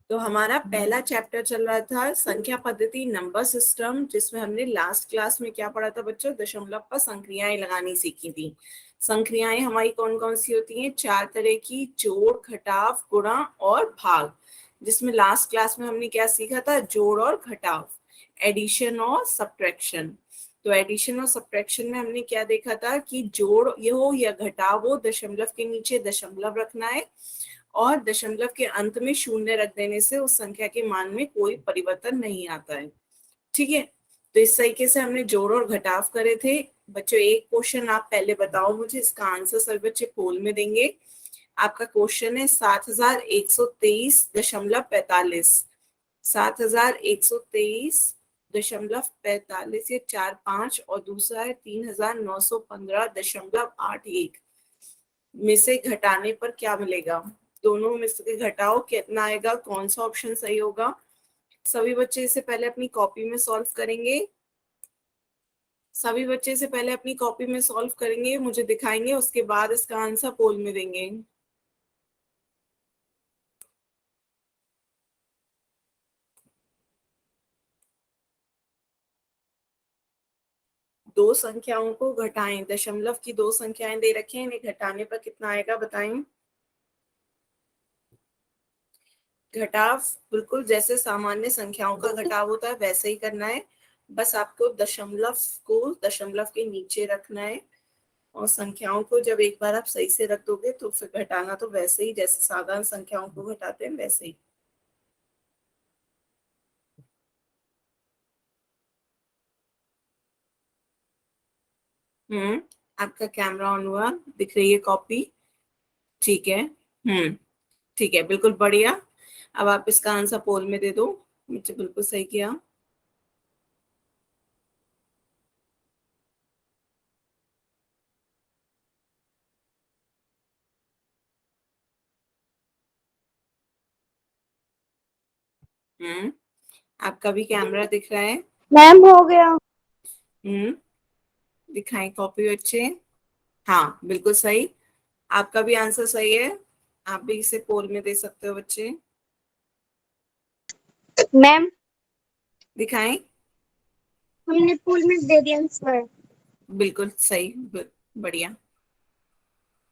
तो हमारा पहला चैप्टर चल रहा था संख्या पद्धति नंबर सिस्टम, जिसमें हमने लास्ट क्लास में क्या पढ़ा था बच्चों, दशमलव पर संक्रियाएं लगानी सीखी थी। संक्रियाएं हमारी कौन कौन सी होती हैं? 4 तरह की, जोड़, घटाव, गुणा और भाग। जिसमें लास्ट क्लास में हमने क्या सीखा था? जोड़ और घटाव, एडिशन और सब्ट्रैक्शन। तो एडिशन और सब्ट्रैक्शन में हमने क्या देखा था कि जोड़ ये हो या घटाव हो, दशमलव के नीचे दशमलव रखना है और दशमलव के अंत में शून्य रख देने से उस संख्या के मान में कोई परिवर्तन नहीं आता है। ठीक है, तो इस तरीके से हमने जोड़ और घटाव करे थे। बच्चों एक क्वेश्चन आप पहले बताओ मुझे, इसका आंसर सर बच्चे पोल में देंगे। आपका क्वेश्चन है 7123.45, 7123.45, ये 4 5, और दूसरा है 3915.81 में से घटाने पर क्या मिलेगा? दोनों में से घटाओ, कितना आएगा? कौन सा ऑप्शन सही होगा? सभी बच्चे इसे पहले अपनी कॉपी में सॉल्व करेंगे। सभी बच्चे इसे पहले अपनी कॉपी में सॉल्व करेंगे, मुझे दिखाएंगे, उसके बाद इसका आंसर पोल में देंगे। दो संख्याओं को घटाएं, दशमलव की दो संख्याएं दे रखे हैं, इन्हें घटाने पर कितना आएगा बताएं। घटाव बिल्कुल जैसे सामान्य संख्याओं का घटाव होता है वैसे ही करना है। बस आपको दशमलव को दशमलव के नीचे रखना है, और संख्याओं को जब एक बार आप सही से रख दोगे तो फिर घटाना तो वैसे ही जैसे साधारण संख्याओं को घटाते हैं वैसे ही। आपका कैमरा ऑन हुआ, दिख रही है कॉपी? ठीक है। ठीक है, बिल्कुल बढ़िया। अब आप इसका आंसर पोल में दे दो। मुझे बिल्कुल सही किया। हम्म आपका भी कैमरा दिख रहा है? मैम हो गया। हम्म दिखाएं कॉपी बच्चे। हाँ बिल्कुल सही, आपका भी आंसर सही है। आप भी इसे पोल में दे सकते हो बच्चे। मैम दिखाएं। हमने पूल में दे दिया आंसर। बिल्कुल सही, बढ़िया।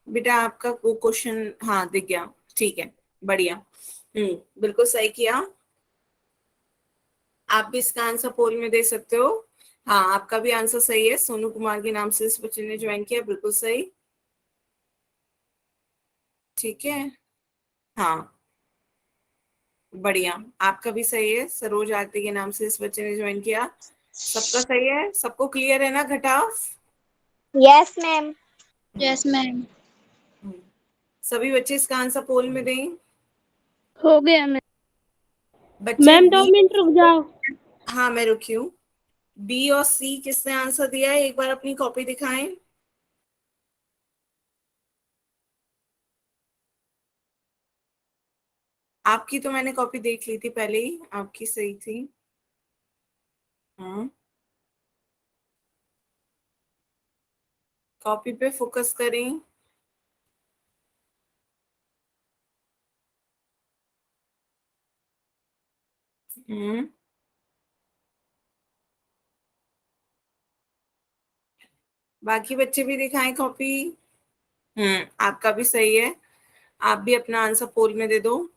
बेटा आपका वो क्वेश्चन हाँ दिख गया। ठीक है, बढ़िया। बिल्कुल सही किया। आप भी इसका आंसर पोल में दे सकते हो। हाँ आपका भी आंसर सही है, सोनू कुमार के नाम से इस बच्चे ने ज्वाइन किया, बिल्कुल सही। ठीक है। हाँ बढ़िया, आपका भी सही है, सरोज आरती के नाम से इस बच्चे ने ज्वाइन किया। सबका सही है, सबको क्लियर है ना घटाव? Yes ma'am. Yes ma'am. Hmm, सभी बच्चे इसका आंसर पोल में दें। हो गया मैम। बच्चे मैम 2 बी, मिनट रुक जाओ। हाँ मैं रुकी हूँ। बी और सी किसने आंसर दिया है, एक बार अपनी कॉपी दिखाएं। आपकी तो मैंने कॉपी देख ली थी पहले ही, आपकी सही थी। हाँ कॉपी पे फोकस करें। हम्म बाकी बच्चे भी दिखाएं कॉपी। आपका भी सही है, आप भी अपना आंसर पोल में दे दो।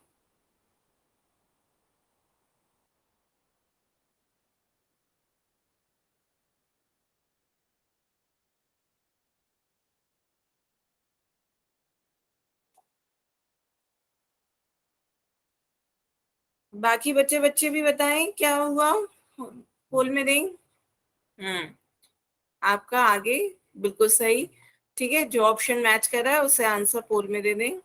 बाकी बच्चे बच्चे भी बताएं क्या हुआ, पोल में दें। हम्म आपका आगे बिल्कुल सही। ठीक है, जो ऑप्शन मैच कर रहा है उसे आंसर पोल में दे दें।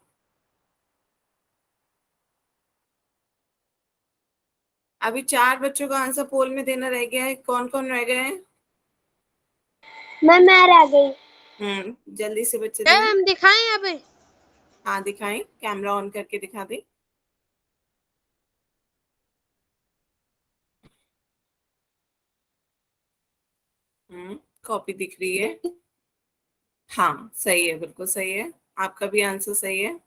अभी 4 बच्चों का आंसर पोल में देना रह गया है, कौन कौन रह गए हैं? मैम मैं रह गई। जल्दी से बच्चे दें। मैम दिखाएं यहाँ पे। हाँ दिखाएं, कैमरा ऑन करके दिखा दें। कॉपी दिख रही है? हाँ सही है, बिल्कुल सही है, आपका भी आंसर सही है।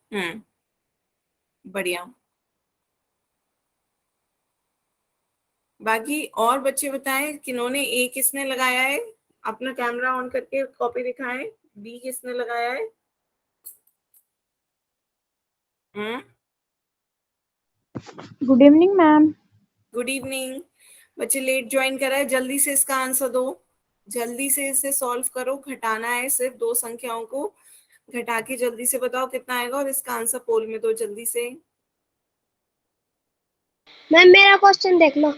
बढ़िया। बाकी और बच्चे बताएं किन्होंने ए किसने लगाया है, अपना कैमरा ऑन करके कॉपी दिखाएं। बी किसने लगाया है? Good evening ma'am. Good evening. बच्चे लेट ज्वाइन करा है, जल्दी से इसका आंसर दो, जल्दी से इसे सॉल्व करो। घटाना है सिर्फ दो संख्याओं को, घटा के जल्दी से बताओ कितना आएगा और इसका आंसर पोल में दो जल्दी से। मैम मेरा क्वेश्चन देख लो।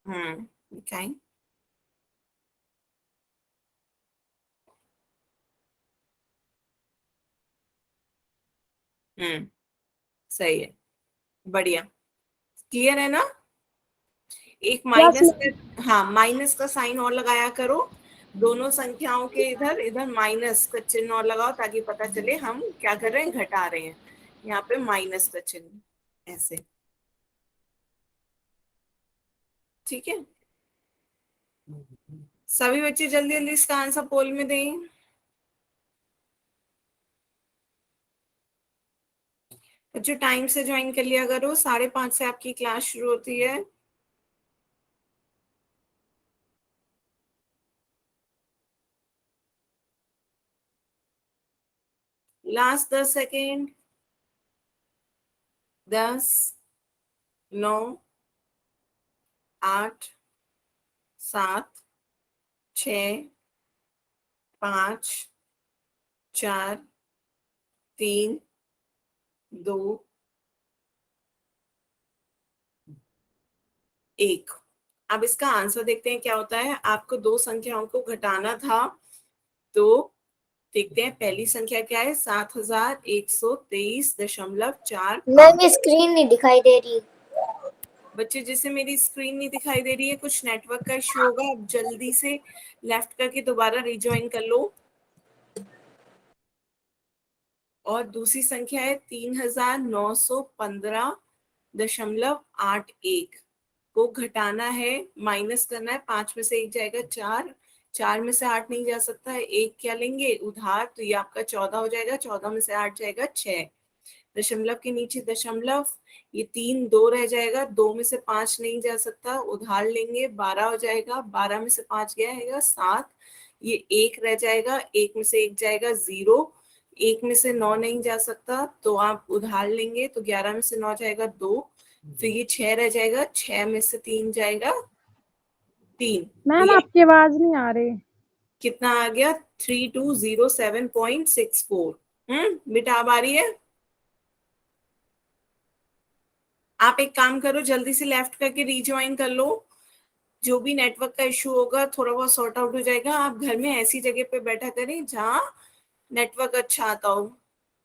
दिखाएं। सही है, बढ़िया, क्लियर है ना। एक माइनस का, हाँ माइनस का साइन और लगाया करो दोनों संख्याओं के इधर, इधर माइनस का चिन्ह और लगाओ ताकि पता चले हम क्या कर रहे हैं, घटा रहे हैं। यहाँ पे माइनस का चिन्ह ऐसे, ठीक है। सभी बच्चे जल्दी जल्दी इसका आंसर पोल में दें। बच्चों टाइम से ज्वाइन कर लिया करो, 5:30 से आपकी क्लास शुरू होती है। Last 10 second. 10, 9, 8, 7, 6, 5, 4, 3, 2, 1। अब इसका आंसर देखते हैं क्या होता है। आपको दो संख्याओं को घटाना था, तो देखते हैं पहली संख्या क्या है, 7123.4। मैम स्क्रीन नहीं दिखाई दे रही। बच्चे जिसे मेरी स्क्रीन नहीं दिखाई दे रही है, कुछ नेटवर्क का इश्यू होगा। अब जल्दी से लेफ्ट करके दोबारा रिज्वाइन कर लो। और दूसरी संख्या है 3915.81 को घटाना है, माइनस करना है। 5 में से 1 जाएगा 4, 4 में से 8 नहीं जा सकता है, 1 क्या लेंगे उधार, तो ये आपका 14 हो जाएगा। 14 में से 8 जाएगा 6, दशमलव के नीचे दशमलव, ये 3 2 रह जाएगा। 2 में से 5 नहीं जा सकता, उधार लेंगे, 12 हो जाएगा। 12 में से 5 गया है 7, ये 1 रह जाएगा। 1 में से 1 जाएगा 0, 1 में से 9 नहीं जा सकता तो आप उधार लेंगे, तो 11 में से 9 जाएगा 2, फिर ये 6 रह जाएगा। 6 में से 3 जाएगा 3, मैम आपकी आवाज नहीं आ रही। कितना आ गया, 3207.64। बेटा अब आ रही है। आप एक काम करो, जल्दी से लेफ्ट करके रिज्वाइन कर लो। जो भी नेटवर्क का इशू होगा थोड़ा बहुत सॉर्ट आउट हो जाएगा। आप घर में ऐसी जगह पे बैठा करें जहां नेटवर्क अच्छा आता हो।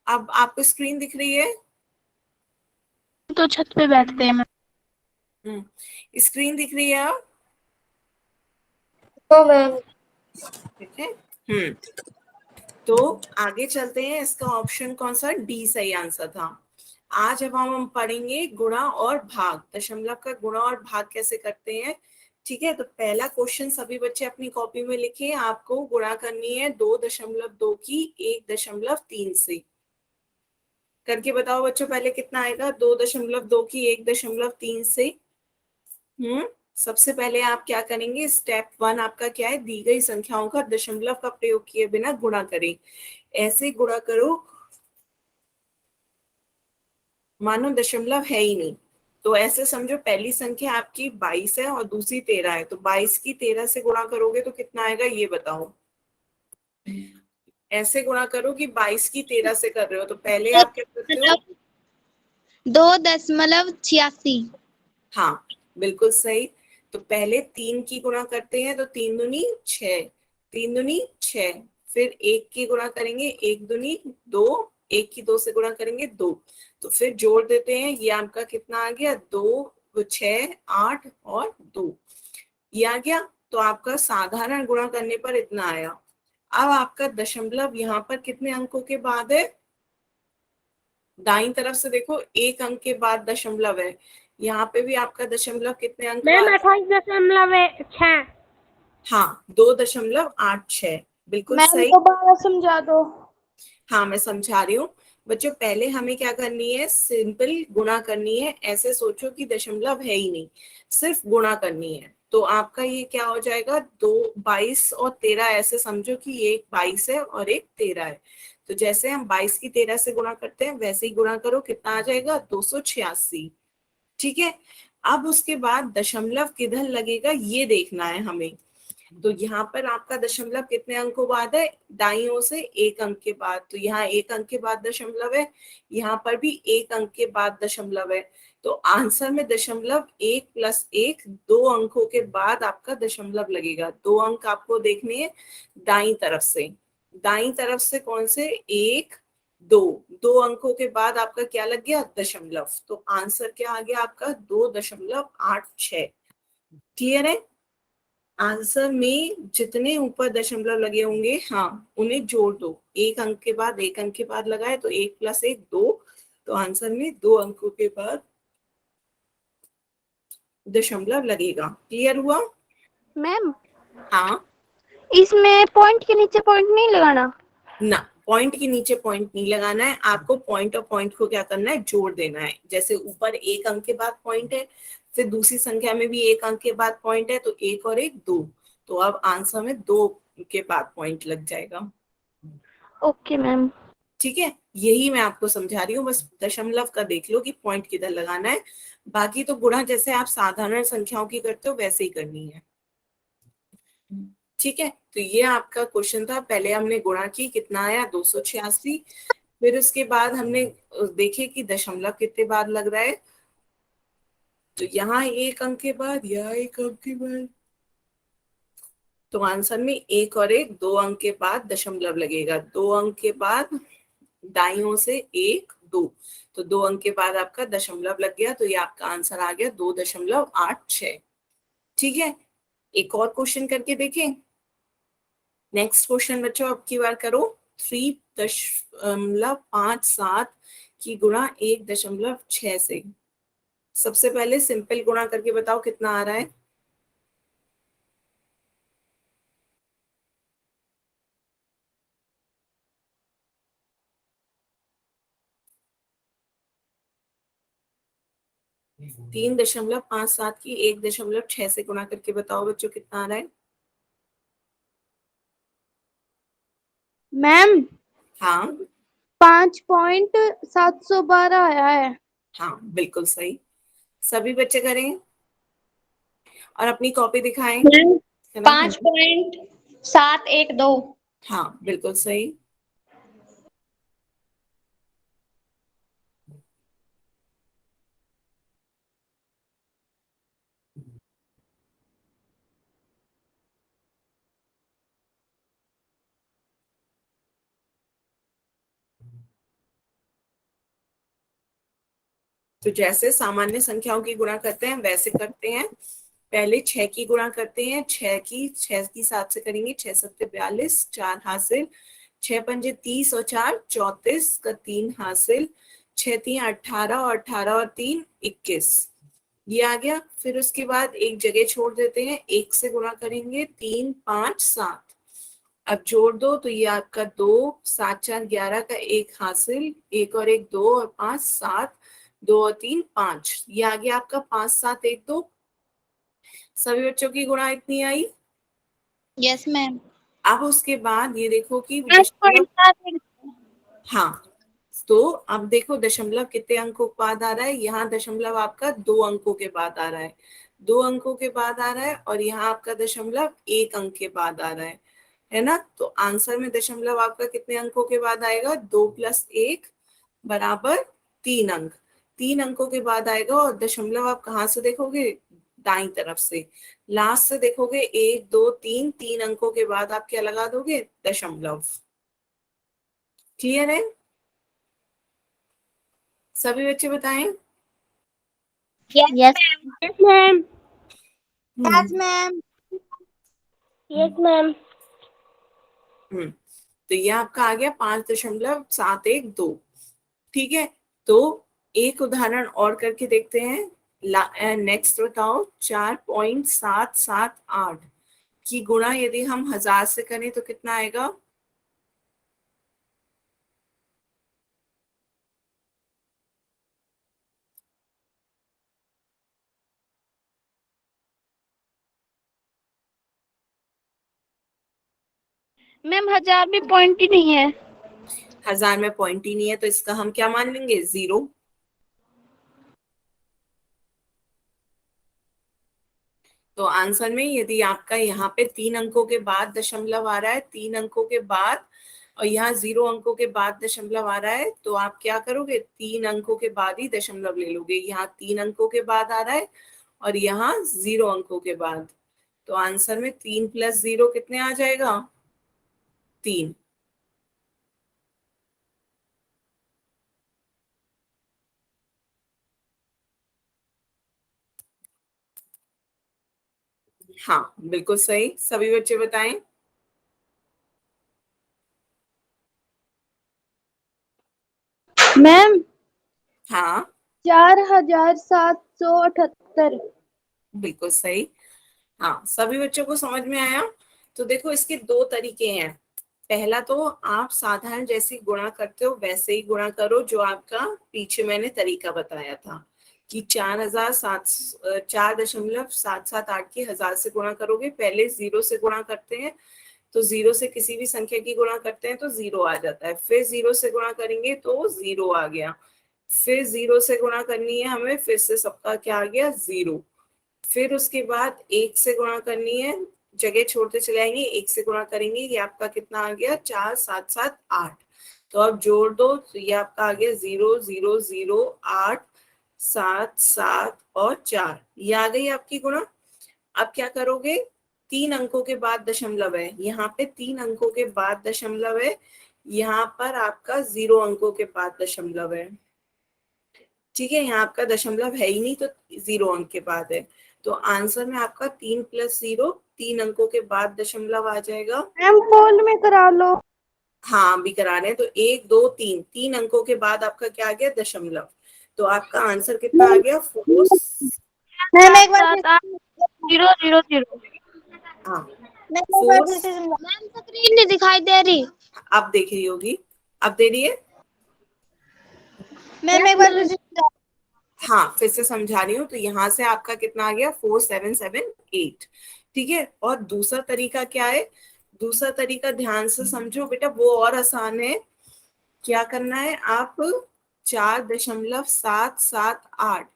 अब आपको स्क्रीन दिख रही है? तो छत पे बैठते हैं मैम। स्क्रीन दिख रही है अब? तो मैम ठीक है। तो आगे चलते हैं। इसका ऑप्शन कौन सा, डी सही आंसर था। आज अब हम पढ़ेंगे गुणा और भाग, दशमलव का गुणा और भाग कैसे करते हैं। ठीक है, तो पहला क्वेश्चन सभी बच्चे अपनी कॉपी में लिखे। आपको गुणा करनी है 2.2 की 1.3 से। करके बताओ बच्चों, पहले कितना आएगा 2.2 की 1.3 से। सबसे पहले आप क्या करेंगे, स्टेप 1 आपका क्या है, दी गई संख्याओं का दशमलव का प्रयोग किए बिना गुणा करें। ऐसे गुणा करो मानो दशमलव है ही नहीं। तो ऐसे समझो पहली संख्या आपकी 22 है और दूसरी 13 है, तो 22 की 13 से गुणा करोगे तो कितना आएगा ये बताओ। ऐसे गुणा करो कि 22 की 13 से कर रहे हो, तो पहले आप क्या करते हो, 2.86। हाँ बिल्कुल सही। तो पहले 3 की गुणा करते हैं, तो 3 दूनी 6, 3 दूनी 6, फिर 1 की गुणा करेंगे, 1 दूनी 2, 1 की 2 से गुणा करेंगे 2, तो फिर जोड़ देते हैं। ये आपका कितना आ गया, 2, 6, 8 और 2, ये आ गया। तो आपका साधारण गुणा करने पर इतना आया। अब आपका दशमलव यहाँ पर कितने अंकों के बाद है, दाईं तरफ से देखो, एक अंक के बाद दशमलव है। यहाँ पे भी आपका दशमलव कितने अंक मैम बाद, 28.6। हाँ 2.86, बिल्कुल मैम सही। दोबारा समझा दो। हाँ मैं समझा रही हूँ। बच्चों पहले हमें क्या करनी है, सिंपल गुणा करनी है। ऐसे सोचो कि दशमलव है ही नहीं, सिर्फ गुणा करनी है। तो आपका ये क्या हो जाएगा, 22 और 13, ऐसे समझो कि ये एक 22 है और एक 13 है। तो जैसे हम 22 की 13 से गुणा करते हैं वैसे ही गुणा करो, कितना आ जाएगा, 286। ठीक है। अब उसके बाद दशमलव किधर लगेगा ये देखना है हमें। तो यहाँ पर आपका दशमलव कितने अंकों बाद है, दाईं ओर से एक अंक के बाद। तो यहाँ एक अंक के बाद दशमलव है, यहाँ पर भी एक अंक के बाद दशमलव है। तो आंसर में दशमलव 1 + 1, 2 अंकों के बाद आपका दशमलव लगेगा। 2 अंक आपको देखने हैं दाईं तरफ से। दाईं तरफ से कौन से, 1 2, 2 अंकों के बाद आपका क्या लग गया, दशमलव। तो आंसर क्या आ गया आपका, 2.86। क्लियर है। आंसर में जितने ऊपर दशमलव लगे होंगे, हाँ, उन्हें जोड़ दो। एक अंक के बाद एक अंक के बाद लगाए तो 1 + 1 2। तो आंसर में 2 अंकों के बाद दशमलव लगेगा। क्लियर हुआ। मैम हाँ इसमें पॉइंट के नीचे पॉइंट नहीं लगाना? ना, पॉइंट के नीचे पॉइंट नहीं लगाना है आपको। पॉइंट और पॉइंट को क्या करना है, जोड़ देना है। जैसे ऊपर एक अंक के बाद पॉइंट है, फिर दूसरी संख्या में भी एक अंक के बाद पॉइंट है, तो एक और एक 2। तो अब आंसर में 2 के बाद पॉइंट लग जाएगा। Okay ma'am. ठीक है, यही मैं आपको समझा रही हूँ। बस दशमलव का देख लो कि पॉइंट किधर लगाना है। बाकी तो गुणा जैसे आप साधारण संख्याओं की करते हो वैसे ही करनी है। ठीक है, तो ये आपका क्वेश्चन था। पहले हमने गुणा की, कितना आया, 286। फिर उसके बाद हमने देखे कि दशमलव कितने बाद लग रहा है। तो यहाँ एक अंक के बाद, यहाँ एक अंक के बाद, तो आंसर में एक और एक, 2 अंक के बाद दशमलव लगेगा। 2 अंक के बाद दाईं ओर से 1 2, तो 2 अंक के बाद आपका दशमलव लग गया। तो ये आपका आंसर आ गया 2.86। ठीक है, एक और क्वेश्चन करके देखें। नेक्स्ट क्वेश्चन बच्चों अब की बार करो। 3.57 की गुणा 1.6 से। सबसे पहले सिंपल गुणा करके बताओ कितना आ रहा है। तीन 3.57 की 1.6 से गुणा करके बताओ बच्चों कितना आ रहा है। मैम हाँ 5.712 आया है। हाँ बिल्कुल सही, सभी बच्चे करें और अपनी कॉपी दिखाएं, मैम है ना। 5.712। हाँ बिल्कुल सही। तो जैसे सामान्य संख्याओं की गुणा करते हैं वैसे करते हैं। पहले 6 की गुणा करते हैं। 6 की 7 से करेंगे, 6 7 42, 4 हासिल, 6 पंजे 30 और 4 34 का 3 हासिल, 6 3 18 और 18 और 3 21, ये आ गया। फिर उसके बाद एक जगह छोड़ देते हैं, 1 से गुणा करेंगे, 3 5 7। अब जोड़ दो तो ये आपका 2 7 4 11 का 1 हासिल, 1 और 1 2 और 5 7, 2 और 3 5, ये आ गया आपका 5 7 1 2। सभी बच्चों की गुणा इतनी आई। Yes ma'am. अब उसके बाद ये देखो कि दशमलव, 5.7। हाँ, तो अब देखो दशमलव कितने अंकों के बाद आ रहा है। यहाँ दशमलव आपका 2 अंकों के बाद आ रहा है, 2 अंकों के बाद आ रहा है। और यहाँ आपका दशमलव 1 अंक के बाद आ रहा है ना। तो आंसर में दशमलव आपका कितने अंकों के बाद आएगा, 2 + 1 बराबर 3 अंक। 3 अंकों के बाद आएगा। और दशमलव आप कहाँ से देखोगे, दाईं तरफ से, लास्ट से देखोगे। 1 2 3, 3 अंकों के बाद आप क्या लगा दोगे, दशमलव। क्लियर है, सभी बच्चे बताएं। Yes ma'am. Hmm ma'am. Yes ma'am. Hmm तो ये आपका आ गया 5.712। ठीक है, तो एक उदाहरण और करके देखते हैं। नेक्स्ट बताओ, 4.778 की गुणा यदि हम 1000 से करें तो कितना आएगा। मैम 1000 में पॉइंट ही नहीं है। 1000 में पॉइंट ही नहीं है तो इसका हम क्या मान लेंगे, 0। तो आंसर में यदि आपका यहाँ पे 3 अंकों के बाद दशमलव आ रहा है, 3 अंकों के बाद, और यहाँ 0 अंकों के बाद दशमलव आ रहा है, तो आप क्या करोगे, 3 अंकों के बाद ही दशमलव ले लोगे। यहाँ 3 अंकों के बाद आ रहा है और यहाँ 0 अंकों के बाद, तो आंसर में 3 + 0 कितने आ जाएगा, 3। हाँ बिल्कुल सही, सभी बच्चे बताएं। मैम हाँ 4778। बिल्कुल सही। हाँ सभी बच्चों को समझ में आया। तो देखो इसके दो तरीके हैं। पहला तो आप साधारण जैसे गुणा करते हो वैसे ही गुणा करो, जो आपका पीछे मैंने तरीका बताया था कि 4.778 के 1000 से गुणा करोगे, पहले 0 से गुणा करते हैं, तो 0 से किसी भी संख्या की गुणा करते हैं तो 0 आ जाता है, फिर 0 से गुणा करेंगे तो 0 आ गया, फिर 0 से गुणा करनी है हमें, फिर से सबका क्या आ गया, 0। फिर उसके बाद 1 से गुणा करनी है, जगह छोड़ते चले आएंगे, 1 से गुणा करेंगे, ये आपका कितना आ गया, 4778। तो अब जोड़ दो तो ये आपका आ गया 0 0 0 8 7 7 और 4, ये आ गई आपकी गुणा। अब क्या करोगे, 3 अंकों के बाद दशमलव है, यहाँ पे 3 अंकों के बाद दशमलव है, यहाँ पर आपका 0 अंकों के बाद दशमलव है। ठीक है, यहाँ आपका दशमलव है ही नहीं तो 0 अंक के बाद है, तो आंसर में आपका 3 + 0, 3 अंकों के बाद दशमलव आ जाएगा। मैम फोन में करा लो। हाँ अभी करा रहे हैं, तो 1 2 3, 3 अंकों के बाद आपका क्या आ गया, दशमलव। तो आपका आंसर कितना आ गया, 4। मैम एक बार 000। हाँ मैम 4। स्क्रीन नहीं दिखाई दे रही। अब देख रही होगी, अब दे रही है। मैम एक बार हाँ फिर से समझा रही हूँ, तो यहाँ से आपका कितना आ गया, 4778। ठीक है, और दूसरा तरीका क्या है, दूसरा तरीका ध्यान से समझो बेटा, वो और आसान है। क्या करना है, आप 4.778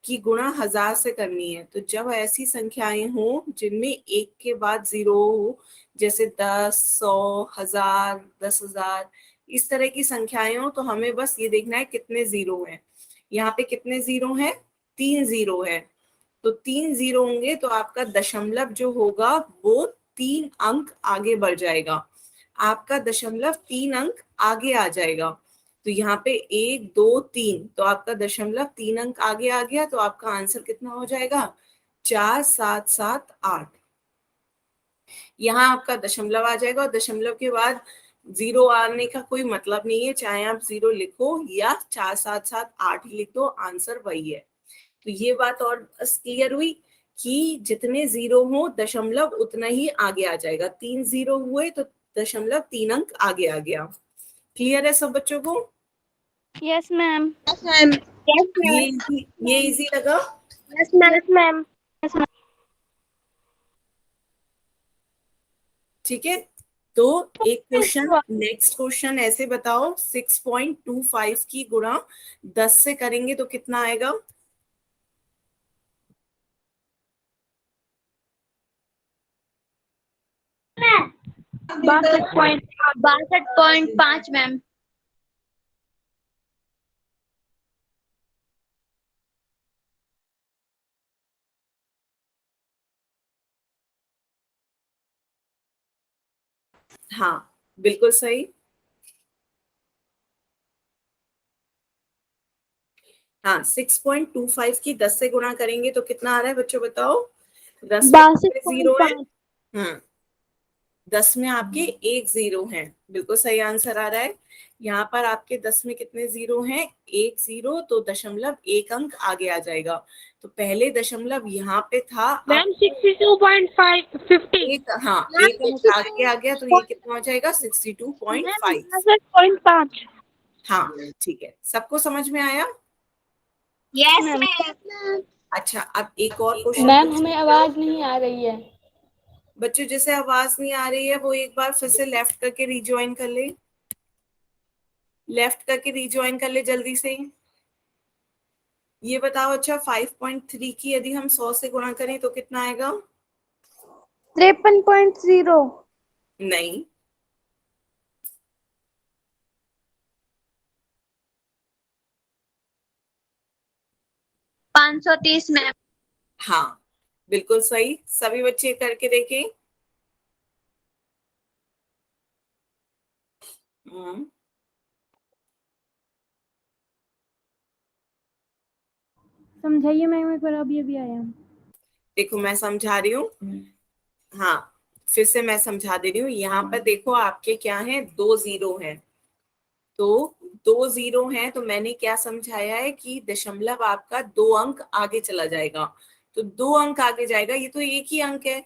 की गुणा 1000 से करनी है। तो जब ऐसी संख्याएं हो जिनमें 1 के बाद 0 हो, जैसे 10 100 1000 10,000, इस तरह की संख्याएं हो, तो हमें बस ये देखना है कितने 0 हैं। यहाँ पे कितने 0 हैं, 3 0 है, तो 3 0 होंगे तो आपका दशमलव जो होगा वो 3 अंक आगे बढ़ जाएगा, आपका दशमलव 3 अंक आगे आ जाएगा। तो यहाँ पे 1 2 3, तो आपका दशमलव 3 अंक आगे आ गया, तो आपका आंसर कितना हो जाएगा, 4778। यहाँ आपका दशमलव आ जाएगा, और दशमलव के बाद 0 आने का कोई मतलब नहीं है, चाहे आप 0 लिखो या 4778 ही लिख दो, आंसर वही है। तो ये बात और क्लियर हुई कि जितने 0 हो दशमलव उतना ही आगे आ जाएगा, 3 0 हुए तो दशमलव 3 अंक आगे आ गया। क्लियर है सब बच्चों को? Yes ma'am. Yes ma'am. Yes ये इजी लगा? मैम। ठीक है, तो एक क्वेश्चन, नेक्स्ट क्वेश्चन ऐसे बताओ, 6.25 की गुणा 10 से करेंगे तो कितना आएगा? 62.5 मैम। हाँ बिल्कुल सही। हाँ 6.25 की 10 से गुणा करेंगे तो कितना आ रहा है बच्चों, बताओ। 10 में कितने 0 है? 10 में आपके 1 0 है, बिल्कुल सही आंसर आ रहा है। यहाँ पर आपके 10 में कितने 0 हैं, 1 0, तो दशमलव 1 अंक आगे आ जाएगा। तो पहले दशमलव यहाँ पे था, मैम 62.50। एक, हाँ 1 अंक आगे आ गया, तो ये कितना हो जाएगा, 62.5। 62.5। हाँ ठीक है, सबको समझ में आया? Yes ma'am. अच्छा अब एक और क्वेश्चन मैम हमें आवाज नहीं आ रही है। बच्चों जैसे आवाज नहीं आ रही है वो एक बार फिर से लेफ्ट करके रिज्वाइन कर ले, लेफ्ट करके रिज्वाइन कर ले जल्दी से। ये बताओ अच्छा 5.3 की यदि हम 100 से गुणा करें तो कितना आएगा? 53.0। नहीं, 530 मैम। हाँ बिल्कुल सही, सभी बच्चे करके देखें। हम्म, समझाइए मैम एक बार, अभी अभी आया। देखो मैं समझा रही हूँ, हाँ फिर से मैं समझा दे रही हूँ। यहाँ पर देखो आपके क्या है, 2 जीरो है, तो 2 जीरो है तो मैंने क्या समझाया है कि दशमलव आपका 2 अंक आगे चला जाएगा, तो 2 अंक आगे जाएगा, ये तो एक ही अंक है,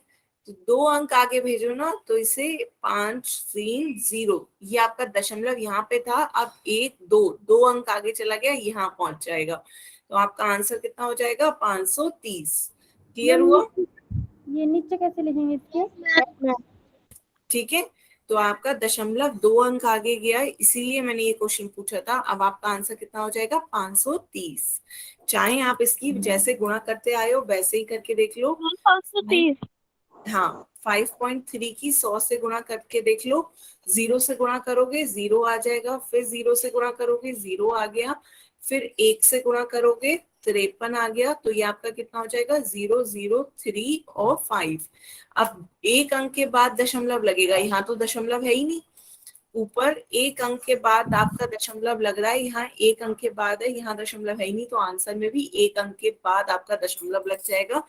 तो 2 अंक आगे भेजो ना, तो इसे 530, ये आपका दशमलव यहाँ पे था, अब 1 2 अंक आगे चला गया, यहाँ पहुंच जाएगा, तो आपका आंसर कितना हो जाएगा? 530। क्लियर हुआ? ये नीचे कैसे लिखेंगे इसके? ठीक है, तो आपका दशमलव 2 अंक आगे गया, इसीलिए मैंने ये क्वेश्चन पूछा था। अब आपका आंसर कितना हो जाएगा? 530। चाहे आप इसकी जैसे गुणा करते आए हो वैसे ही करके देख लो। 530। हाँ 5.3 की 100 से गुणा करके देख लो, 0 से गुणा करोगे 0 आ जाएगा, फिर 0 से गुणा करोगे 0 आ गया, फिर 1 से गुणा करोगे 53 आ गया, तो ये आपका कितना हो जाएगा? 0 0 3 और 5। अब एक अंक के बाद दशमलव लगेगा, यहाँ तो दशमलव है ही नहीं, ऊपर एक अंक के बाद आपका दशमलव लग रहा है, यहाँ एक अंक के बाद है, यहाँ दशमलव है ही नहीं, तो आंसर में भी एक अंक के बाद आपका दशमलव लग जाएगा,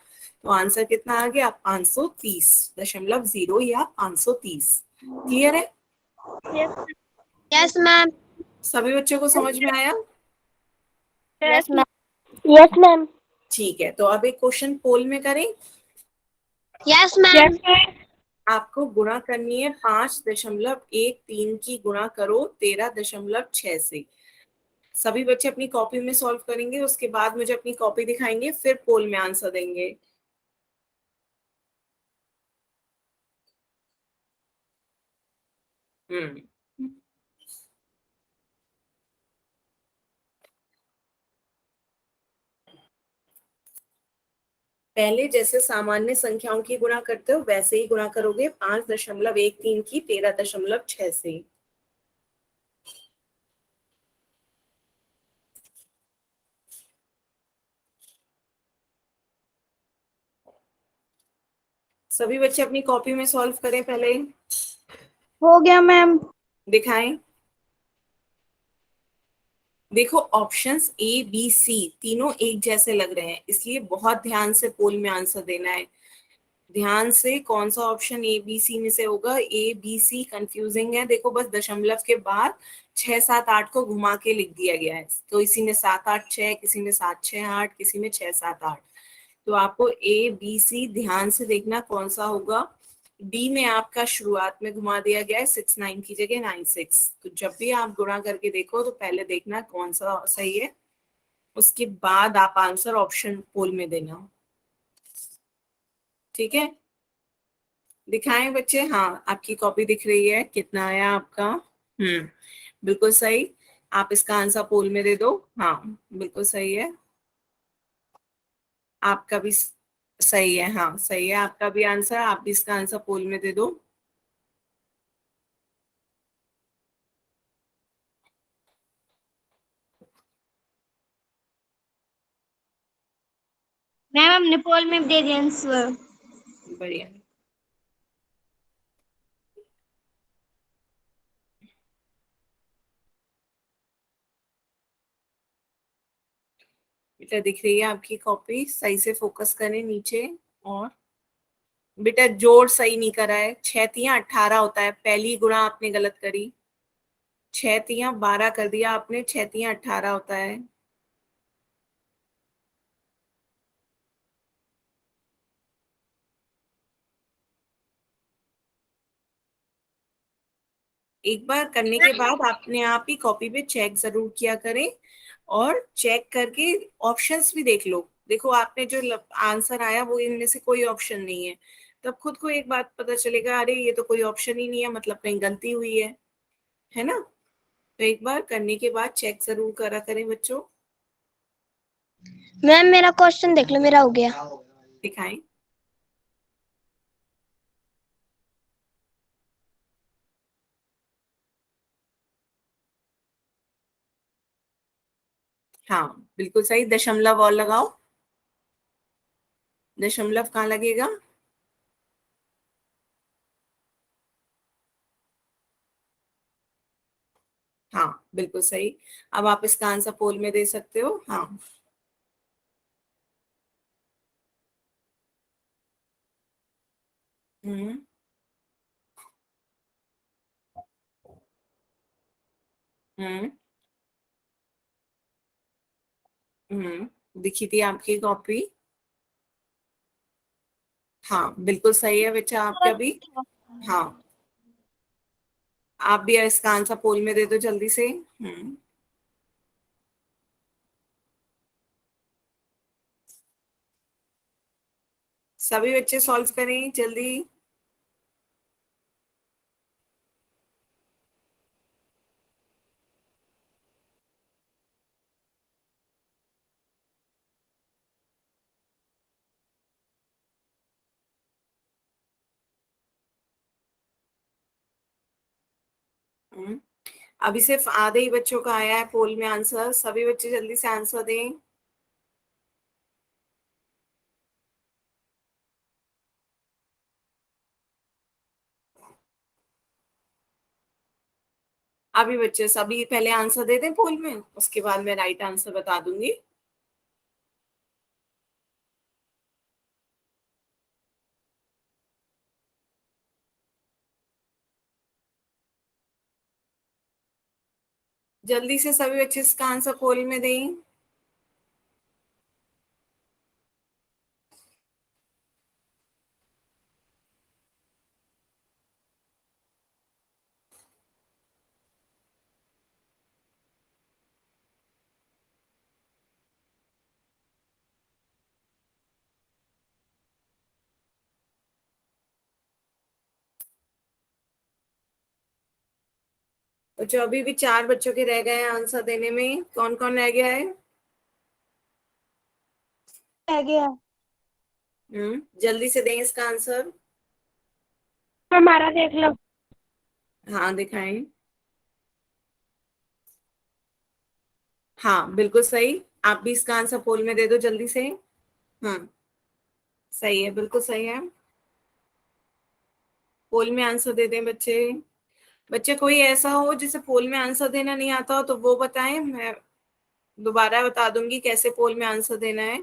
तो आंसर कितना आ गया? 530.0 या 530। क्लियर है? Yes ma'am. सभी बच्चों को समझ में आया? Yes ma'am. Yes ma'am. ठीक है, तो अब एक क्वेश्चन पोल में करें। Yes ma'am. आपको गुणा करनी है 5.13 की, गुणा करो 13.6 से। सभी बच्चे अपनी कॉपी में सॉल्व करेंगे, उसके बाद मुझे अपनी कॉपी दिखाएंगे, फिर पोल में आंसर देंगे। हम्म, पहले जैसे सामान्य संख्याओं की गुणा करते हो वैसे ही गुणा करोगे 5.13 की 13.6 से। सभी बच्चे अपनी कॉपी में सॉल्व करें पहले, हो गया मैम। दिखाएं। देखो ऑप्शंस ए बी सी तीनों एक जैसे लग रहे हैं, इसलिए बहुत ध्यान से पोल में आंसर देना है। ध्यान से कौन सा ऑप्शन ए बी सी में से होगा, ए बी सी कंफ्यूजिंग है, देखो बस दशमलव के बाद 6 7 8 को घुमा के लिख दिया गया है, तो इसी में 7 8 6, किसी में 7 6 8, किसी में 6 7 8, तो आपको ए बी सी ध्यान से देखना कौन सा होगा। डी में आपका शुरुआत में घुमा दिया गया है 6 9 की जगह 9 6, तो जब भी आप गुणा करके देखो तो पहले देखना कौन सा सही है, उसके बाद आप आंसर ऑप्शन पोल में देना। ठीक है, दिखाएं बच्चे, हाँ आपकी कॉपी दिख रही है, कितना आया आपका? बिल्कुल सही, आप इसका आंसर पोल में दे दो। हाँ बिल्कुल सही है, आपका भी सही है, हाँ सही है आपका भी आंसर, आप भी इसका आंसर पोल में दे दो। मैम हमने पोल में दे दिया आंसर। बढ़िया, बेटा दिख रही है आपकी कॉपी, सही से फोकस करें नीचे। और बेटा जोड़ सही नहीं करा है, 6 3 18 होता है, पहली गुणा आपने गलत करी, 6 3 12 कर दिया आपने, 6 3 18 होता है। एक बार करने के बाद अपने आप ही कॉपी पे चेक जरूर किया करें, और चेक करके ऑप्शंस भी देख लो। देखो आपने जो आंसर आया वो इनमें से कोई ऑप्शन नहीं है, तब खुद को एक बात पता चलेगा, अरे ये तो कोई ऑप्शन ही नहीं है, मतलब कहीं गलती हुई है ना। तो एक बार करने के बाद चेक जरूर करा करें बच्चों। मैम मेरा क्वेश्चन देख लो, मेरा हो गया। दिखाएं। हाँ बिल्कुल सही, दशमलव और लगाओ। दशमलव कहाँ लगेगा? हाँ बिल्कुल सही। अब आप इसका आंसर पोल में दे सकते हो। हाँ हम्म हम्म दिखी थी आपकी कॉपी। हाँ बिल्कुल सही है बच्चा आपका भी। हाँ आप भी इसका आंसर पोल में दे दो जल्दी से। सभी बच्चे सॉल्व करें जल्दी। हम्म, अभी सिर्फ आधे ही बच्चों का आया है पोल में आंसर, सभी बच्चे जल्दी से आंसर दें। अभी बच्चे सभी पहले आंसर दे दें पोल में, उसके बाद मैं राइट आंसर बता दूंगी। जल्दी से सभी बच्चे इसका आंसर पोल में दें। और जो अभी भी 4 बच्चों के रह गए हैं आंसर देने में, कौन कौन रह गया है? रह गया। जल्दी से दें इसका आंसर। हमारा देख लो। हाँ दिखाएं। हाँ बिल्कुल सही। आप भी इसका आंसर पोल में दे दो जल्दी से। सही है, बिल्कुल सही है। पोल में आंसर दे दें बच्चे। बच्चे कोई ऐसा हो जिसे पोल में आंसर देना नहीं आता हो तो वो बताएं, मैं दोबारा बता दूंगी कैसे पोल में आंसर देना है।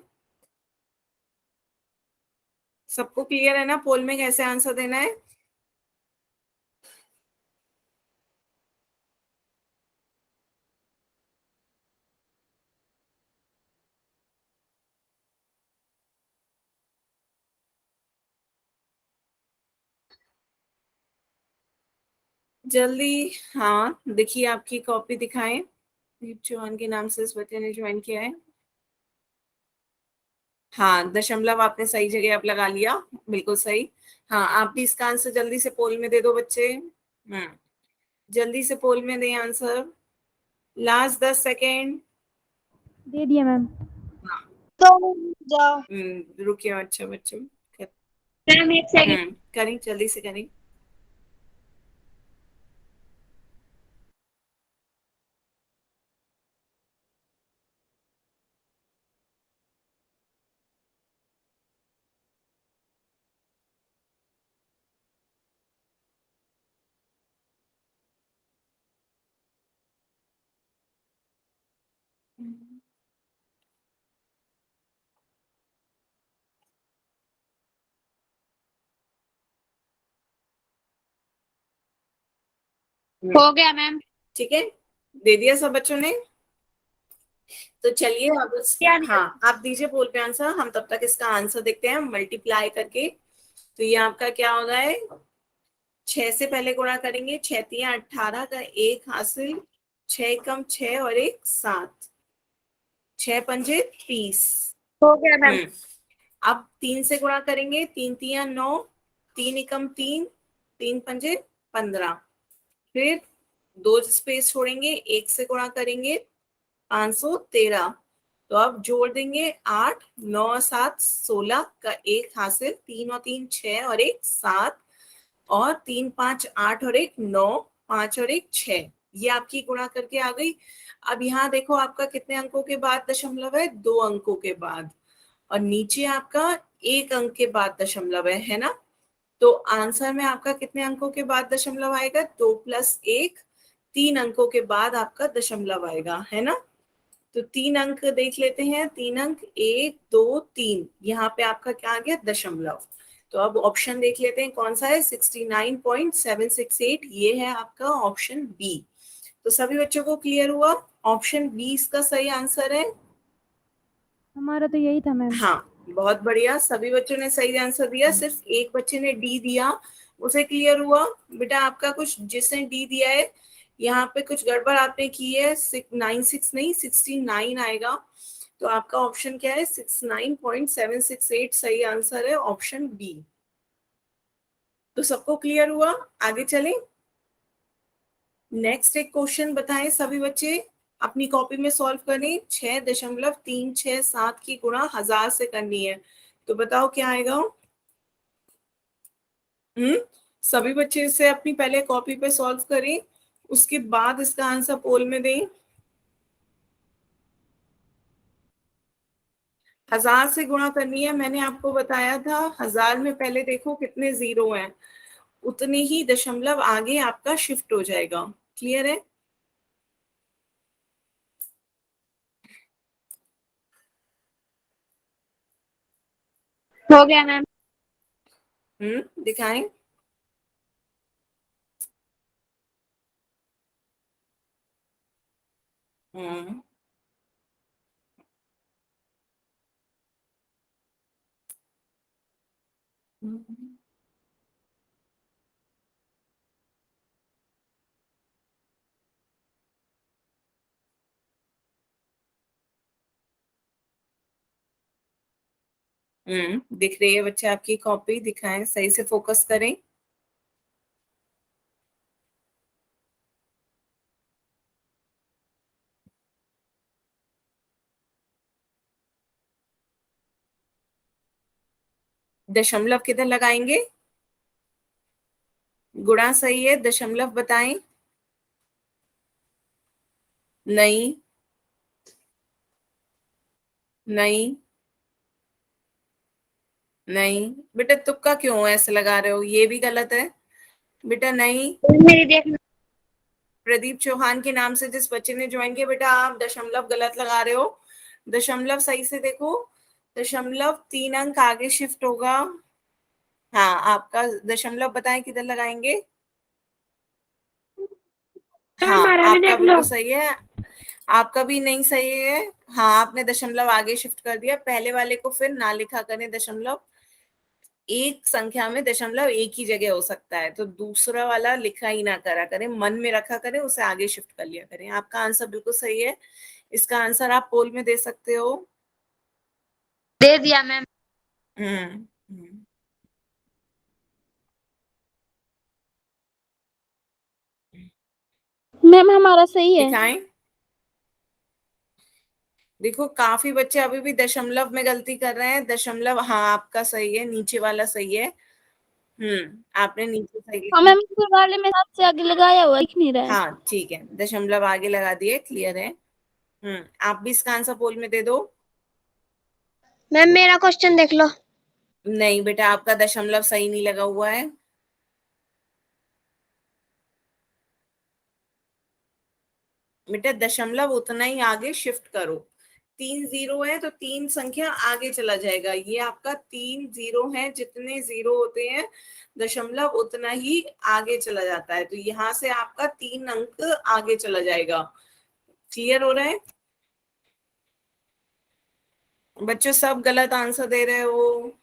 सबको क्लियर है ना पोल में कैसे आंसर देना है? जल्दी। हाँ देखिए आपकी कॉपी दिखाएं। दीप चौहान के नाम से इस बच्चे ने ज्वाइन किया है। हाँ दशमलव आपने सही जगह अब लगा लिया, बिल्कुल सही। हाँ आप भी इसका आंसर जल्दी से पोल में दे दो बच्चे। जल्दी से पोल में दें आंसर। Last 10 second. दे दिया मैम। हाँ तो जाओ। रुकिए अच्छा बच्चों। मैम एक सेकंड। करें जल्दी से करें। हो गया मैम। ठीक है, दे दिया सब बच्चों ने। तो चलिए अब क्या नहीं। हाँ आप दीजिए पोल पे आंसर, हम तब तक इसका आंसर देखते हैं मल्टीप्लाई करके। तो ये आपका क्या हो रहा है, 6 से पहले गुणा करेंगे, 6×3 = 18 का 1 हासिल, 6 कम 6 और 1 7, 6×5 = 30। हो गया मैम। अब 3 से गुणा करेंगे, 3×3 = 9, 3 एकम 3, 3 पंजे 15, फिर 2 स्पेस छोड़ेंगे, 1 से गुणा करेंगे 513। तो अब जोड़ देंगे 8, 9 और 7 16 का 1 हासिल, 3 और 3 6 और 1 7, और 3 5 8 और 1 9, 5 और 1 6, ये आपकी गुणा करके आ गई। अब यहाँ देखो आपका कितने अंकों के बाद दशमलव है, 2 अंकों के बाद, और नीचे आपका 1 अंक के बाद दशमलव है ना। तो आंसर में आपका कितने अंकों के बाद दशमलव आएगा, 2 + 1, 3 अंकों के बाद आपका दशमलव आएगा, है ना। तो 3 अंक देख लेते हैं, 3 अंक 1 2 3, यहाँ पे आपका क्या आ गया, दशमलव। तो अब ऑप्शन देख लेते हैं कौन सा है, 69.768, ये है आपका ऑप्शन बी। तो सभी बच्चों को क्लियर हुआ, ऑप्शन बी इसका सही आंसर है। हमारा तो यही था मैम। हाँ, बहुत बढ़िया, सभी बच्चों ने सही आंसर दिया, सिर्फ एक बच्चे ने डी दिया, उसे क्लियर हुआ। बेटा आपका कुछ, जिसने डी दिया है यहाँ पे कुछ गड़बड़ आपने की है, 96 नहीं 69 आएगा। तो आपका ऑप्शन क्या है, 69.768 सही आंसर है, ऑप्शन बी। तो सबको क्लियर हुआ, आगे चलें। नेक्स्ट एक क्वेश्चन बताएं सभी बच्चे, अपनी कॉपी में सॉल्व करें। 6.367 की गुणा 1000 से करनी है, तो बताओ क्या आएगा। सभी बच्चे इसे अपनी पहले कॉपी पे सॉल्व करें, उसके बाद इसका आंसर पोल में दें। 1000 से गुणा करनी है, मैंने आपको बताया था 1000 में पहले देखो कितने जीरो हैं, उतने ही दशमलव आगे आपका शिफ्ट हो जाएगा। क्लियर है। हो गया मैम। दिखाएं। हम्म दिख रही है बच्चे आपकी कॉपी, दिखाएं, सही से फोकस करें। दशमलव किधर लगाएंगे, गुणा सही है, दशमलव बताएं। नहीं नहीं नहीं बेटा, तुक्का क्यों ऐसे लगा रहे हो, ये भी गलत है बेटा, नहीं। मेरी देखना। प्रदीप चौहान के नाम से जिस बच्चे ने ज्वाइन किया, बेटा आप दशमलव गलत लगा रहे हो, दशमलव सही से देखो, दशमलव 3 अंक आगे शिफ्ट होगा। हाँ, आपका दशमलव बताएं किधर लगाएंगे। हाँ, हमारा भी आपका देख लो। बिल्कुल सही है, आपका भी नहीं सही है। हाँ, आपने दशमलव आगे शिफ्ट कर दिया, पहले वाले को फिर ना लिखा करें दशमलव, एक संख्या में दशमलव एक ही जगह हो सकता है, तो दूसरा वाला लिखा ही ना करा करें, मन में रखा करें, उसे आगे शिफ्ट कर लिया करें। आपका आंसर बिल्कुल सही है, इसका आंसर आप पोल में दे सकते हो। दे दिया मैम। हम्म हम्म। मैम हमारा सही है। दिखाएं। देखो काफी बच्चे अभी भी दशमलव में गलती कर रहे हैं, दशमलव, हाँ आपका सही है, नीचे वाला सही है। आपने नीचे सही हाँ मैम, इस वाले में 7 से आगे लगाया हुआ दिख नहीं रहा है। हाँ ठीक है, दशमलव आगे लगा दिए, क्लियर है। आप भी इसका आंसर पोल में दे दो। मैम मेरा क्वेश्चन देख लो। नहीं बेटा, आपका दशमलव सही नहीं लगा हुआ है। बेटा दशमलव उतना ही आगे शिफ्ट करो, 3 जीरो है तो 3 संख्या आगे चला जाएगा, ये आपका 3 जीरो है, जितने जीरो होते हैं दशमलव उतना ही आगे चला जाता है, तो यहाँ से आपका 3 अंक आगे चला जाएगा। क्लियर हो रहा है बच्चों, सब गलत आंसर दे रहे हो,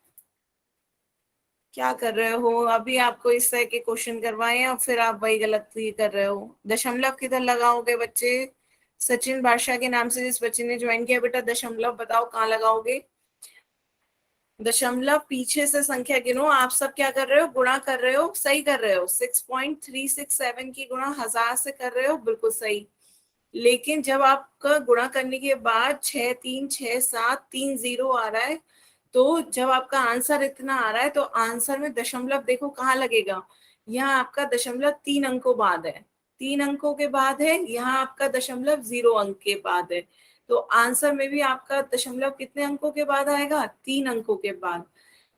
क्या कर रहे हो। अभी आपको इस तरह के क्वेश्चन करवाए और फिर आप वही गलती कर रहे हो। दशमलव किधर लगाओगे बच्चे, सचिन बादशाह के नाम से जिस बच्चे ने ज्वाइन किया, बेटा दशमलव बताओ कहाँ लगाओगे। दशमलव पीछे से संख्या गिनो। आप सब क्या कर रहे हो, गुणा कर रहे हो, सही कर रहे हो। 6.367 की गुणा 1000 से कर रहे हो, बिल्कुल सही। लेकिन जब आपका गुणा करने के बाद 636730 आ रहा है, तो जब आपका आंसर इतना आ रहा है तो आंसर में दशमलव देखो कहाँ लगेगा। यहाँ आपका दशमलव 3 अंकों बाद है, 3 अंकों के बाद है। यहाँ आपका दशमलव 0 अंक के बाद है। तो आंसर में भी आपका दशमलव कितने अंकों के बाद आएगा, 3 अंकों के बाद।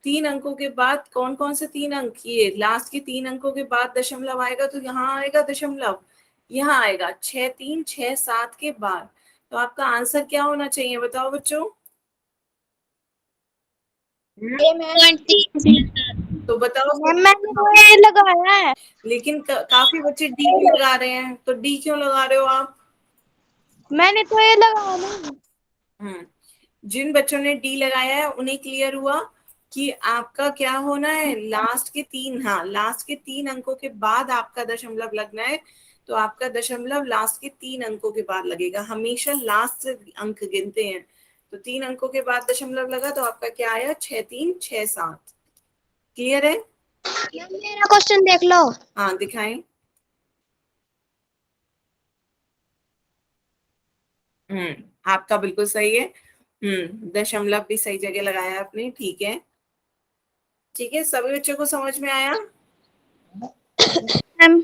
3 अंकों के बाद कौन कौन से 3 अंक, ये लास्ट के 3 अंकों के बाद दशमलव आएगा। तो यहाँ आएगा दशमलव, यहाँ आएगा 6367 के बाद। तो आपका आंसर क्या होना चाहिए, बताओ बच्चों। तो बताओ। मैम मैंने तो ये लगाया है। लेकिन काफी बच्चे डी भी लगा रहे हैं, तो डी क्यों लगा रहे हो आप। मैंने तो ये लगाया ना। जिन बच्चों ने डी लगाया है उन्हें क्लियर हुआ कि आपका क्या होना है, लास्ट के 3, हाँ लास्ट के 3 अंकों के बाद आपका दशमलव लगना है। तो आपका दशमलव लास्ट के 3 अंकों के बाद लगेगा, हमेशा लास्ट से अंक गिनते हैं। तो 3 अंकों के बाद दशमलव लगा तो आपका क्या आया, 6367। क्लियर है। मेरा क्वेश्चन देख लो। हाँ दिखाएं। आपका बिल्कुल सही है। दशमलव भी सही जगह लगाया आपने, ठीक है। ठीक है, सभी बच्चों को समझ में आया। मैम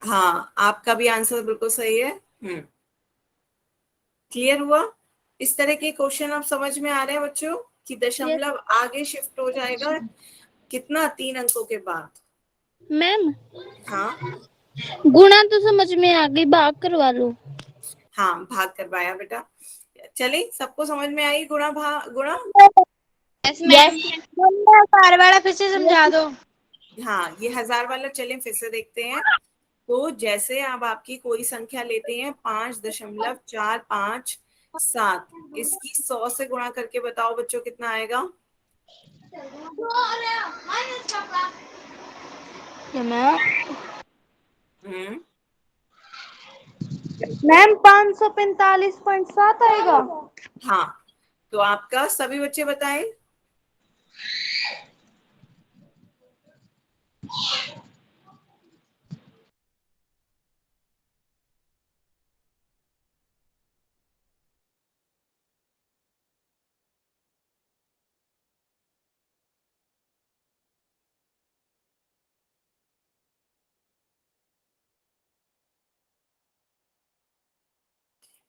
हाँ, आपका भी आंसर बिल्कुल सही है। क्लियर हुआ। इस तरह के क्वेश्चन अब समझ में आ रहे हैं बच्चों कि दशमलव आगे शिफ्ट हो जाएगा कितना, 3 अंकों के बाद। मैम हाँ गुणा तो समझ में आ गई, भाग करवा लो। हाँ, भाग करवाया बेटा। चले, सबको समझ में आई गुणा भाग गुणा। यस मैम बार बार फिर से समझा दो। हाँ, ये 1000 वाला चले फिर से देखते हैं। तो जैसे अब आपकी कोई संख्या लेते हैं 5.457, इसकी 100 से गुणा करके बताओ बच्चों कितना आएगा। हम्म मैम 545.7 आएगा। हाँ, तो आपका सभी बच्चे बताएं।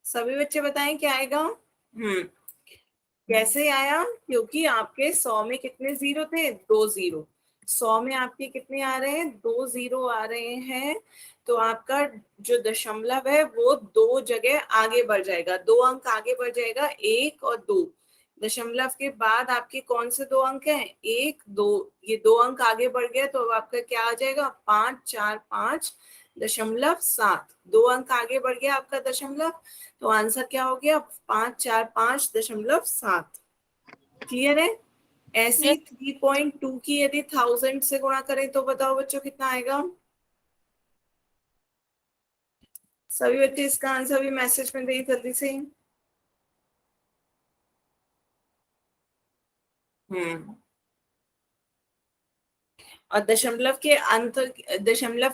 सभी बच्चे बताएं क्या आएगा। कैसे आया, क्योंकि आपके 100 में कितने जीरो थे, 2 जीरो। 100 में आपके कितने आ रहे हैं, 2 जीरो आ रहे हैं। तो आपका जो दशमलव है वो 2 जगह आगे बढ़ जाएगा, 2 अंक आगे बढ़ जाएगा, 1 और 2। दशमलव के बाद आपके कौन से 2 अंक हैं, 1 2। ये 2 अंक आगे बढ़ गया तो अब आपका क्या आ जाएगा, 545.7। 2 अंक आगे बढ़ गया आपका दशमलव, तो आंसर क्या हो गया, 545.7। क्लियर है। ऐसी 3.2 की यदि 1000 से गुणा करें तो बताओ बच्चों कितना आएगा। सभी बच्चे इसका आंसर भी मैसेज में दें जल्दी से। और दशमलव